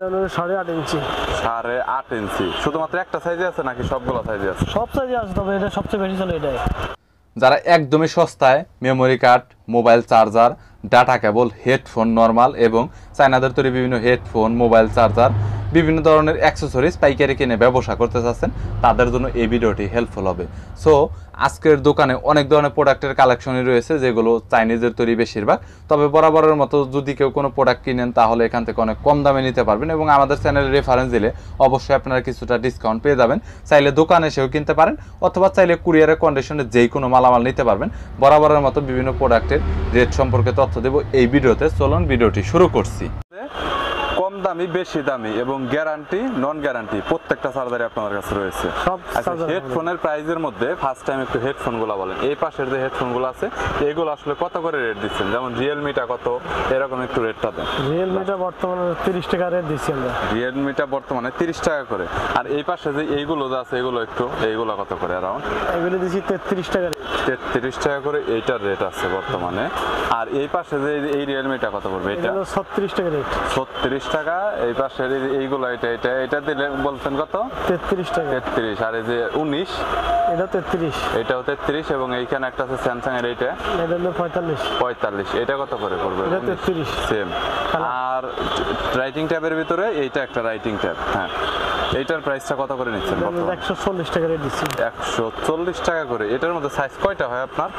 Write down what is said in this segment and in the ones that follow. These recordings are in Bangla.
8.5 ইঞ্চি। 8.5 ইঞ্চি শুধুমাত্র একটা সাইজে আছে নাকি সবগুলো সাইজে আছে? সব সাইজে আছে, তবে এটা সবচেয়ে বেশি চলে এটাই। যারা একদমই সস্তায় memory card, mobile charger, data cable, headphone normal এবং চায়নাদের তৈরি বিভিন্ন হেডফোন, মোবাইল চার্জার, বিভিন্ন ধরনের অ্যাক্সেসরিজ পাইকারি কিনে ব্যবসা করতে চাচ্ছেন, তাদের জন্য এই ভিডিওটি হেল্পফুল হবে। সো আজকের দোকানে অনেক ধরনের প্রোডাক্টের কালেকশনই রয়েছে, যেগুলো চাইনিজের তৈরি বেশিরভাগ। তবে বরাবরের মতো যদি কেউ কোনো প্রোডাক্ট কিনেন তাহলে এখান থেকে অনেক কম দামে নিতে পারবেন এবং আমাদের চ্যানেলে রেফারেন্স দিলে অবশ্যই আপনারা কিছুটা ডিসকাউন্ট পেয়ে যাবেন। চাইলে দোকানে এসেও কিনতে পারেন অথবা চাইলে কুরিয়ারের কন্ডিশনে যেই কোনো মালামাল নিতে পারবেন। বরাবরের মতো বিভিন্ন প্রোডাক্টের রেট সম্পর্কে তথ্য দেব এই ভিডিওতে। চলুন ভিডিওটি শুরু করছি। কম দামি, বেশি দামি এবং গ্যারান্টি, নন গ্যারান্টি প্রত্যেকটা চার্জারই আপনাদের কাছে রয়েছে। আচ্ছা, হেডফোনের প্রাইসের মধ্যে ফার্স্ট টাইম একটু হেডফোনগুলো বলেন। এই পাশের যে হেডফোনগুলো আছে এগুলো আসলে কত করে রেট দিচ্ছেন? যেমন রিয়েলমিটা কত, এরকম একটু রেটটা দেন। রিয়েলমিটা বর্তমানে 30 টাকা রেট দিচ্ছি আমরা। রিয়েলমিটা বর্তমানে 30 টাকা করে। আর এই পাশে যে এইগুলো যে আছে এগুলো একটু, এইগুলো কত করে অ্যারাউন্ড? এগুলো দিচ্ছি 33 টাকা। 33 টাকা করে এইটার রেট আছে বর্তমানে। আর এই পাশে যে এই রিয়েলমিটা কত পড়বে? এটা 36 টাকা রেট। 36 টাকা। এই পাশে এইগুলো এটা দিলে বলছেন কত? 33 টাকা। 33। আর এই যে 19 এটা 33। এটাও 33 এবং এইখানে একটা আছে স্যামসাং এর, এটা হলো 45। 45। এটা কত করে পড়বে? এটা 33 সেম। আর রাইটিং ট্যাবের ভিতরে এইটা একটা রাইটিং ট্যাব, হ্যাঁ, এইটার প্রাইসটা কত করে নিচ্ছেন? 140 টাকা রেট দিচ্ছি। 140 টাকা করে। এটার মধ্যে সাইজ কয়টা হয় আপনার?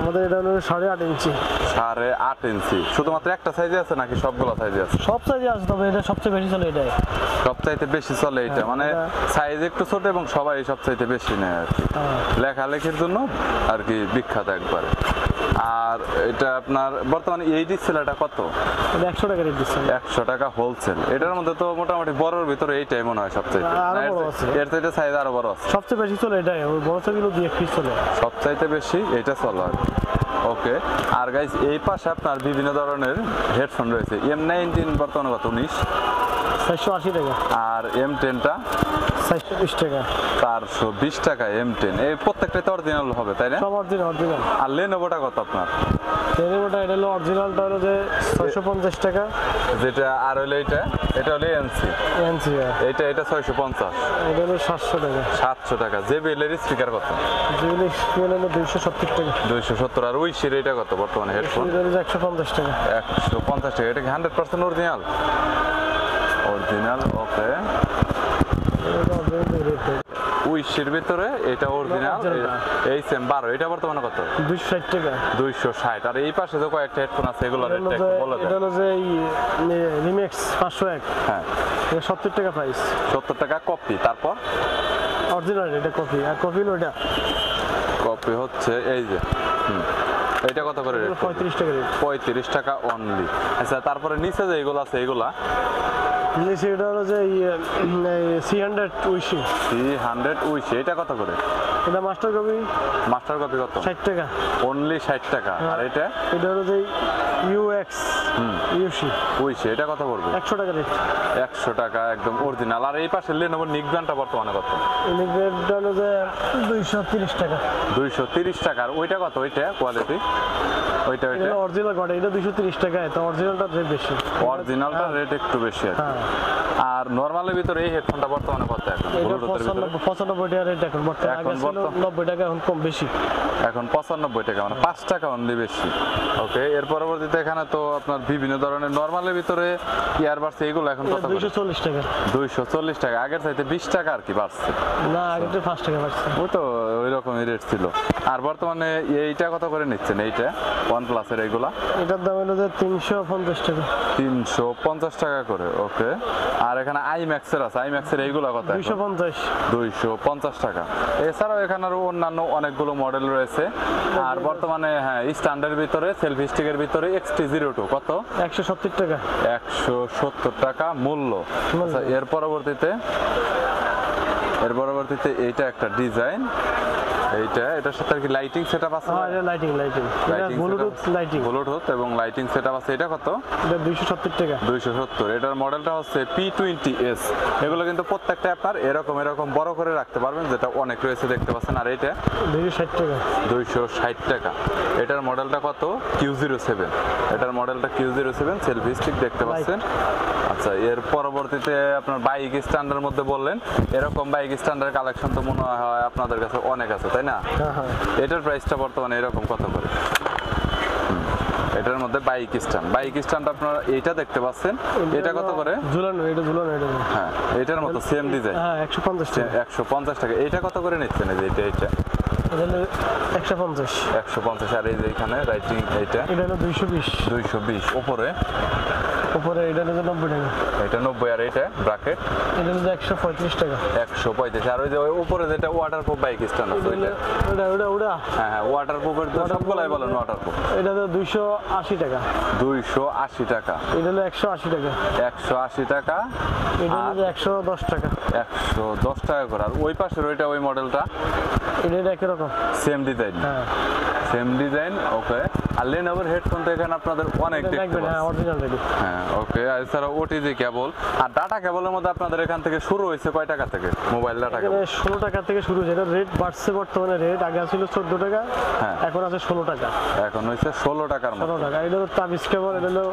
আমাদের এটা হলো 8.5 ইঞ্চি। 8.5 ইঞ্চি শুধুমাত্র একটা সাইজে আছে নাকি সবগুলো সাইজে আছে? সব সাইজে আছে, তবে এটা সবচেয়ে বেশি চলে এটাই। সবচাইতে বেশি চলে এটা, মানে সাইজ একটু ছোট এবং সবাই সবচাইতে বেশি নেয় আর কি, লেখালেখির জন্য আর কি বিখ্যাত একবারে। আর এটা আপনার বর্তমানে এই ডিসপ্লেটা কত? 100 টাকা রেট দিচ্ছি। 100 টাকা হোলসেল। এটার মধ্যে তো মোটামুটি বড়র ভিতরে এইটাই মনে হয় সবচাইতে, এর চাইতে সাইজ আরো বড় আছে। সবচেয়ে বেশি চলে এটাই, ওই বড় সাইজগুলো দিয়ে পিস চলে সবচাইতে বেশি এটা চলে আর কি। ওকে। আর গাইস এই পাশে আপনার বিভিন্ন ধরনের হেডফোন রয়েছে। M19 বর্তমানে কত? 19। 480 টাকা। আর M10টা 420 টাকা। 420 টাকা M10। এই প্রত্যেকটাই তো অরিজিনাল হবে, তাই না? সব অরিজিনাল। আর লেনোভোটা কত আপনার? লেনোভোটা এটা হলো অরিজিনালটা হলো যে 650 টাকা যেটা। আর হলো এটা হলো এনসি। এটা 650। এটা হলো 700 টাকা। 700 টাকা। JBL এর স্পিকার কত? JBL এর স্পিকার হলো 270 টাকা। 270। আর উইশের এটা কত বর্তমানে হেডফোন? এটা হলো 150 টাকা। 150 টাকা। এটা কি 100% অরিজিনাল? অরিজিনাল। ওকে। উইশের ভিতরে এটা অরিজিনাল। এই সেম 12। এটা বর্তমানে কত? 260 টাকা। 260। আর এই পাশে যে কয়েকটা হেডফোন আছে এগুলোর রেটটা একটু বলে দেন। এটা হলো যে রিমিক্স 501। হ্যাঁ, এটা 70 টাকা প্রাইস। 70 টাকা কপি। তারপর অরিজিনাল এটা কপি। আর কপি হলো এটা। কপি হচ্ছে এই যে, এটা কত করে রেট? 35 টাকা রেট। 35 টাকা অনলি। আচ্ছা, তারপরে নিচে যে এগুলো আছে এগুলা? নিচে এটা হলো যে 300 উইশি। 300 উইশি। এটা কত করে? এটা মাস্টার কপি। মাস্টার কপি কত? 60 টাকা। অনলি 60 টাকা। আর এটা হলো যে UX ইউসি উইশি। এটা কত পড়বে? 100 টাকা রেট। 100 টাকা একদম অরিজিনাল। আর এই পাশে লেনোভো নিকব্যান্ডটা বর্তমানে কত? নিকব্যান্ডটা হলো যে 230 টাকা। 230 টাকা। আর ওইটা কত? ওইটা কোয়ালিটি? ওইটা অরিজিনাল কোয়ালিটি। এটা 230 টাকা। তো অরিজিনালটা রেট বেশি। অরিজিনালটা রেট একটু বেশি আছে। আর নরমালের ভিতরে এই হেডফোনটা বর্তমানে কত এখন? ব্লুটুথের ভিতরে 95 টাকা রেট এখন বর্তমানে। আগে ছিল 90 টাকা, এখন কম বেশি। এখন 95 টাকা, মানে 5 টাকা অনলি বেশি। ওকে। এর পরবর্তীতে এখানে তো আপনার বিভিন্ন ধরনের নরমালের ভিতরে ইয়ারবাডস এগুলো এখন কত? 240 টাকা। 240 টাকা। আগের চাইতে 20 টাকা আর কি বাড়ছে। না, আগেটা 5 টাকা বাড়ছে। ওই তো ওই রকমই রেট ছিল। আর বর্তমানে এইটা কত করে নিচ্ছেন? এইটা OnePlus এর এইগুলা? এটার দাম হলো যে 350 টাকা। 350 টাকা করে। ওকে। আর এখানে IMAX এর আছে। IMAX এর এইগুলা কত? 250। 250 টাকা। এছাড়াও এখানে আরো অন্যান্য অনেকগুলো মডেল রয়েছে। আর বর্তমানে হ্যাঁ, স্ট্যান্ডার্ড ভিতরে সেলফি স্টিকের ভিতরে XT02 কত? 170 টাকা। 170 টাকা মূল্য। আচ্ছা, এর পরবর্তীতে এইটা একটা ডিজাইন। এটার সাথে আর কি লাইটিং সেটআপ আছে? হ্যাঁ, এটা লাইটিং এটা ব্লুটুথ লাইটিং, ব্লুটুথ এবং লাইটিং সেটআপ আছে। এটা কত? এটা 270 টাকা। 270। এটার মডেলটা হচ্ছে P20s। এগুলো কিন্তু প্রত্যেকটা আপনার এরকম বড় করে রাখতে পারবেন, যেটা অনেক রয়েছে দেখতে পাচ্ছেন। আর এটা 260 টাকা। 260 টাকা। এটার মডেলটা কত? Q07। এটার মডেলটা Q07, সেলফি স্টিক দেখতে পাচ্ছেন। আচ্ছা, এর পরবর্তীতে আপনার বাইক স্ট্যান্ডের মধ্যে বললেন, এরকম বাইক স্ট্যান্ডের কালেকশন তো মনে হয় আপনাদের কাছে অনেক আছে, তাই না? হ্যাঁ হ্যাঁ। এটার প্রাইসটা বর্তমানে এরকম কত করে? এটার মধ্যে বাইক স্ট্যান্ড আপনারা এইটা দেখতে পাচ্ছেন, এটা কত করে? ঝুলানো এটা। হ্যাঁ, এটার মতো সেম ডিজাইন। হ্যাঁ, 150 টাকা। 150 টাকা। এটা কত করে নিচ্ছেন? এই যে এটা এটা হলো 150। 150। আর এই যে এখানে রাইটিং এটা হলো 220। 220। উপরে এটা হলো 90 টাকা। এটা 90। আর এটা ব্র্যাকেট এটা হলো 135 টাকা। 135। আর ওই যে ওই উপরে যেটা ওয়াটারপ্রুফ বাইক স্ট্যান্ড আছে ওইটা? ওটা হ্যাঁ, ওয়াটারপ্রুফের তো সবগুলাই বলেন ওয়াটারপ্রুফ। এটা হলো 280 টাকা। 280 টাকা। এটা হলো 180 টাকা। 180 টাকা। এটা হলো 110 টাকা। 110 টাকা করে। আর ওই পাশের ওইটা ওই মডেলটা এটা একই রকম সেম ডিজাইন? হ্যাঁ, সেম ডিজাইন। ওকে। আর লেনোভোর হেডফোন তো এখানে আপনাদের অনেক দেখতে হ্যাঁ, পাচ্ছি। Original ready. হ্যাঁ, ওকে। আর এছাড়া ওটিজি কেবল আর ডাটা কেবলের মধ্যে আপনাদের এখান থেকে শুরু হয়েছে কয় টাকা থেকে মোবাইল ডাটা কেবল? 16 টাকা থেকে শুরু হয়েছে। এটা রেট বাড়ছে বর্তমানে। রেট আগে ছিল 14 টাকা, হ্যাঁ, এখন আছে 16 টাকা। এখন হয়েছে 16 টাকার মতো। 16 টাকা। এটা হলো তাবিজ কেবল। এটা হলো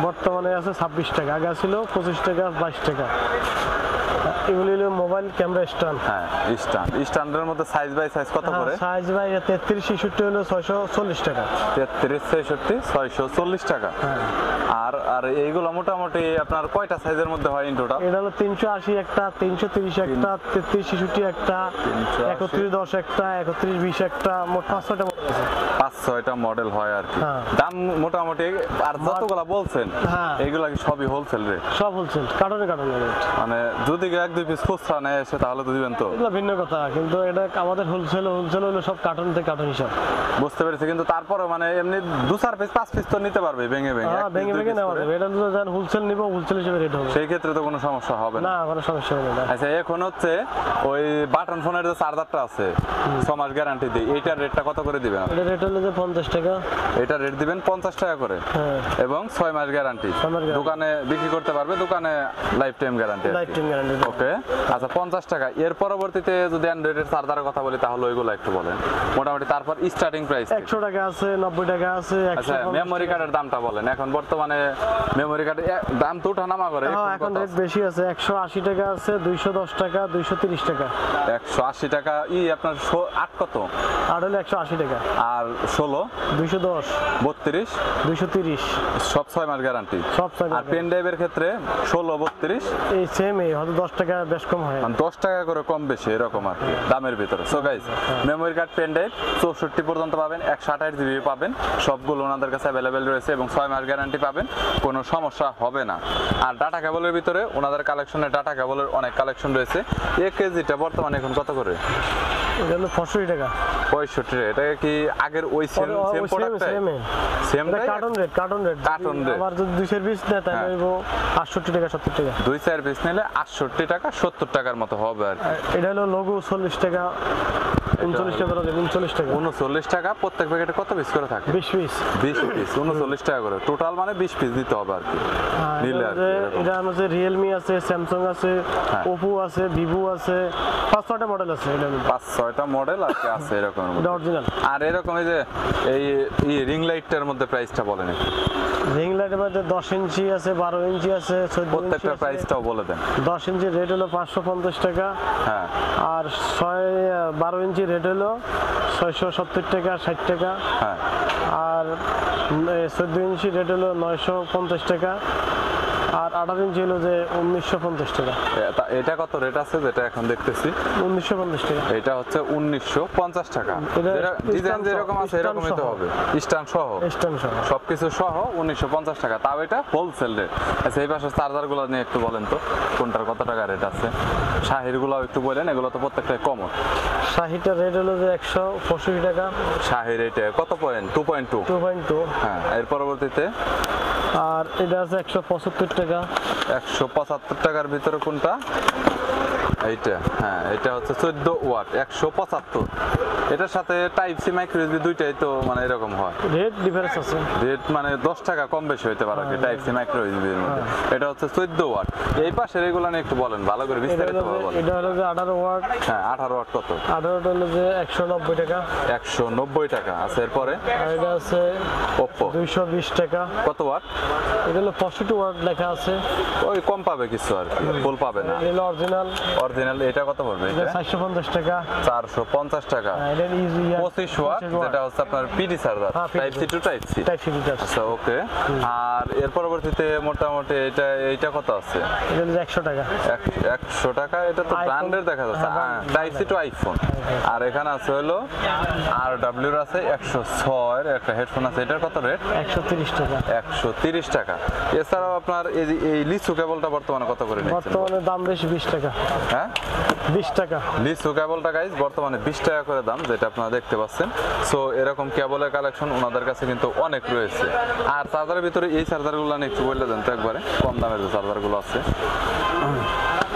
বর্তমানে আছে 26 টাকা, আগে ছিল 25 টাকা, 22 টাকা। এগুলি হলো মোবাইল ক্যামেরা স্ট্যান্ড। হ্যাঁ, স্ট্যান্ডের মধ্যে সাইজ বাই সাইজ কত করে? সাইজ বাই 33 66 হলো 640 টাকা। 33 66 640 টাকা। আর এইগুলো মোটামুটি আপনার কয়টা সাইজের মধ্যে হয় ইন টোটাল? এটা হলো 380 একটা, 330 একটা, 33 66 একটা, 31 10 একটা, 31 20 একটা, মোট 5-6টা মডেল আছে। 5-6টা মডেল হয় আর কি। হ্যাঁ। দাম মোটামুটি আর যতগুলা বলছেন হ্যাঁ, এইগুলা কি সবই হোলসেল রেট? সব হোলসেল, কার্টনে রেট। মানে যদি 1-2 পিস খুচরা নেয় এসে তাহলে তো দিবেন তো? এগুলো ভিন্ন কথা, কিন্তু এটা আমাদের হোলসেল হলো সব কার্টন থেকে কার্টন হিসাব। বুঝতে পেরেছি। কিন্তু তারপরে মানে এমনি 2-4 পিস 5 পিস তো নিতে পারবে ভেঙে ভেঙে? হ্যাঁ, ভেঙে নেওয়া যাবে। এটা যদি হোলসেল নিব, হোলসেল হিসেবে রেট হবে। সেই ক্ষেত্রে তো কোনো সমস্যা হবে না? না, কোনো সমস্যা হবে না। আচ্ছা, এখন হচ্ছে ওই বাটন ফোনের যে চার্জারটা আছে 6 মাস গ্যারান্টি দিই, এইটার রেটটা কত করে দিবেন? এটা রেট হলো যে 50 টাকা। এটা রেট দিবেন 50 টাকা করে। হ্যাঁ, এবং 6 মাস গ্যারান্টি। দোকানে বিক্রি করতে পারবে, দোকানে lifetime guarantee. Lifetime guarantee. Okay. আচ্ছা, 50 টাকা। এর পরবর্তীতে যদি অ্যান্ড্রয়েডের চার্জারের কথা বলি তাহলে ওইগুলো একটু বলেন মোটামুটি। তারপর স্টার্টিং প্রাইস 100 টাকা আছে, 90 টাকা আছে। আচ্ছা, মেমোরি কার্ডের দামটা বলেন। এখন বর্তমানে মেমোরি কার্ডের দাম তো ওঠানামা করে। এখন রেট বেশি আছে। 180 টাকা আছে, 210 টাকা, 230 টাকা। 180 টাকা। আপনার 8 কত? আর হলো 180 টাকা। আর 16 210, 32 230 সব 6 মাস গ্যারান্টি। সব আর পেন ড্রাইভের ক্ষেত্রে 16 32 এই সেম, হয়তো 10 টাকা বেশ কম হয়। 10 টাকা করে কম বেশি এরকম আর কি দামের ভিতরে। So guys, memory card pen drive 64 পর্যন্ত পাবেন, 128 জিবি পাবেন। সবগুলো ওনাদের কাছে অ্যাভেলেবেল রয়েছে এবং 6 মাস গ্যারান্টি পাবেন, কোনো সমস্যা হবে না। আর ডাটা কেবলের ভিতরে ওনাদের কালেকশনে ডাটা কেবলের অনেক কালেকশন রয়েছে। 1 কেজিটা বর্তমানে এখন কত করে? এটা হলো 65 টাকা। 65 টাকা। এটা কি আগের ওই সেম প্রোডাক্টটাই? Same carton rate. আবার যদি 2 পিস নেয় তাহলে হইব 68 টাকা, 70 টাকা। 2-4 পিস নিলে 68 টাকা 70 টাকার মতো হবে আর কি। এটা হলো লোগো 40 টাকা, 39 টাকা, 39 টাকা। 39 টাকা। প্রত্যেক প্যাকেটে কত পিস করে থাকে? 20 পিস। 20 পিস 39 টাকা করে। টোটাল মানে 20 পিস দিতে হবে আর কি নিলে আর কি। এটা আমাদের রিয়েলমি আছে, স্যামসাং আছে, হ্যাঁ। ওপো আছে, ভিভো আছে, 5-6টা মডেল আছে। এটা 5-6টা মডেল আর কি আছে এরকম। এটা অরিজিনাল। আর এরকম এই যে এই রিং লাইটটার মধ্যে প্রাইসটা বলেন একটু। রিং লাইটের মধ্যে 10 ইঞ্চি আছে, 12 ইঞ্চি আছে, 14 ইঞ্চি প্রত্যেকটা আছে। প্রাইসটাও বলে দেন। 10 ইঞ্চি রেট হলো 550 টাকা। হ্যাঁ। আর 12 ইঞ্চি রেট হলো 670 টাকা, 60 টাকা। হ্যাঁ। আর 14 ইঞ্চি রেট হলো 950 টাকা। আর 18 ইঞ্চি হলো যে 1950 টাকা। এটা কত রেট আছে যেটা এখন দেখতেছি? 1950 টাকা। এটা হচ্ছে 1950 টাকা। ডিজাইন যেরকম আছে এরকমই তো হবে, স্ট্যান্ড সহ সবকিছু সহ 1950 টাকা। তাও এটা হোলসেল রেট। আচ্ছা, এই পাশে চার্জার গুলো নিয়ে একটু বলেন তো কোনটার কত টাকা রেট আছে? শাহির গুলো একটু বলেন, এগুলো তো প্রত্যেকটাই কমন। শাহিটার রেট হলো যে 165 টাকা। শাহির এটা কত পয়েন্ট? 2.2। হ্যাঁ। এর পরবর্তীতে আর এটা আছে 175 টাকা। 175 টাকার ভিতরে কোনটা? এইটা, হ্যাঁ এটা হচ্ছে 14 ওয়াট 175। এটার সাথে টাইপ সি মাইক্রো ইউএসবি দুইটাই তো মানে এরকম হয়, রেট ডিফারেন্স আছে, রেট মানে 10 টাকা কম বেশি হইতে পারে কি টাইপ সি মাইক্রো ইউএসবি এর মধ্যে। এটা হচ্ছে 14 ওয়াট। এই পাশের এগুলো নিয়ে একটু বলেন, ভালো করে বিস্তারিত বলেন। এটা হলো যে 18 ওয়াট। হ্যাঁ 18 ওয়াট কত? 18 হলো যে 190 টাকা। 190 টাকা আছে। এরপরে আর এটা আছে Oppo 220 টাকা। কত ওয়াট? এটা হলো 65 ওয়াট লেখা আছে। ওই কম পাবে কিছু আর কি, ফুল পাবে না। এটা হলো অরিজিনাল। অরিজিনাল এটা কত পড়বে? এটা এটা 450 টাকা। 450 টাকা। এটা ইজি 25 ওয়াট, যেটা হচ্ছে আপনার পিডি চার্জার, হ্যাঁ, PD type C to type C. Type C charge. আচ্ছা ওকে। আর এর পরবর্তীতে মোটামুটি এইটা কত আছে? এটা হলো 100 টাকা। 100 টাকা। এটা তো iPhone। ব্র্যান্ডের দেখা যাচ্ছে, হ্যাঁ, টাইপ সি টু আইফোন। আর এখানে আছে হলো RW এর আছে 106 এর একটা হেডফোন আছে। এটার কত রেট? 130 টাকা। 130 টাকা। এছাড়াও আপনার এই লিচু কেবলটা বর্তমানে কত করে নিচ্ছেন? বর্তমানে দাম বেশি 20 টাকা। হ্যাঁ 20 টাকা। লিচু কেবলটা গাইজ বর্তমানে 20 টাকা করে দাম, যেটা আপনারা দেখতে পাচ্ছেন। সো এরকম কেবলের কালেকশন ওনাদের কাছে কিন্তু অনেক রয়েছে। আর চার্জারের ভিতরে এই চার্জারগুলো নিয়ে একটু বললে দেন তো একবারে, কম দামের যে চার্জারগুলো আছে।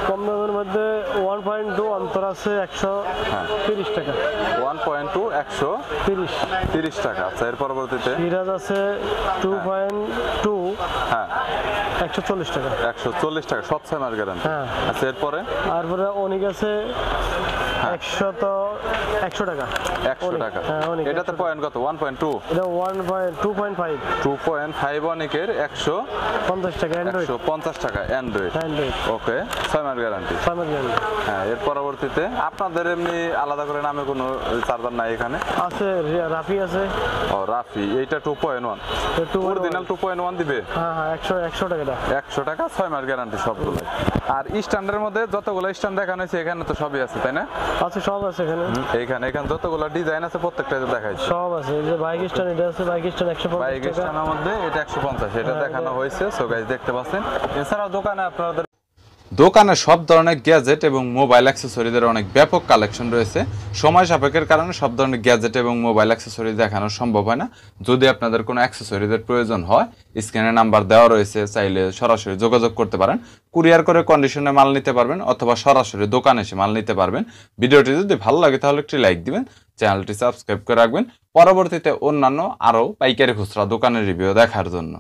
কম দামের মধ্যে 1.2 অন্তর আছে 130 টাকা। 1.2 130 টাকা। আচ্ছা এর পরবর্তীতে সিরাজ আছে 2.2 হ্যাঁ 140 টাকা। 140 টাকা, 7 মাস গ্যারান্টি। হ্যাঁ। আচ্ছা এরপরে তারপরে অনিক আছে 100 টাকা। 100 টাকা। হ্যাঁ, অনেক। এটাতে পয়েন্ট কত? 1.2 এটা 2.5 2.5 অনেকের 50 টাকা অ্যান্ড্রয়েড। 150 টাকা অ্যান্ড্রয়েড। অ্যান্ড্রয়েড ওকে 6 মাস গ্যারান্টি। সামনে জানি হ্যাঁ এর পরবর্তীতে আপনাদের এমনি আলাদা করে নামে কোনো চার্জার নাই এখানে? আছে, রাফি আছে। ও রাফি, এইটা 2.1 একটু অরিজিনাল 2.1 দিবে। হ্যাঁ হ্যাঁ 100 টাকা। 100 টাকা 6 মাস গ্যারান্টি সবগুলো। আর স্ট্যান্ডের মধ্যে যতগুলো স্ট্যান্ড দেখানো হয়েছে এখানে তো সবই আছে তাই না? আছে, সব আছে এখানে। এখানে যতগুলো ডিজাইন আছে প্রত্যেকটাতে দেখাইছে। সব আছে। এই যে বাইক স্ট্যান্ড, এটা আছে বাইক স্ট্যান্ড 150 বাইক টাকা। স্ট্যান্ডের মধ্যে এটা 150, এটা দেখানো হয়েছে। সো গাইস দেখতে পাচ্ছেন। এছাড়াও দোকানে আপনাদের দোকানে সব ধরনের গ্যাজেট এবং মোবাইল অ্যাক্সেসরিজের অনেক ব্যাপক কালেকশন রয়েছে। সময় সাপেক্ষের কারণে সব ধরনের গ্যাজেট এবং মোবাইল অ্যাক্সেসরি দেখানো সম্ভব হয় না। যদি আপনাদের কোনো অ্যাক্সেসরিজের প্রয়োজন হয়, স্ক্রিনে নাম্বার দেওয়া রয়েছে, চাইলে সরাসরি যোগাযোগ করতে পারেন। কুরিয়ার করে কন্ডিশনে মাল নিতে পারবেন অথবা সরাসরি দোকানে এসে মাল নিতে পারবেন। ভিডিওটি যদি ভালো লাগে তাহলে একটি লাইক দিবেন, চ্যানেলটি সাবস্ক্রাইব করে রাখবেন পরবর্তীতে অন্যান্য আরও পাইকারি খুচরা দোকানের রিভিউ দেখার জন্য।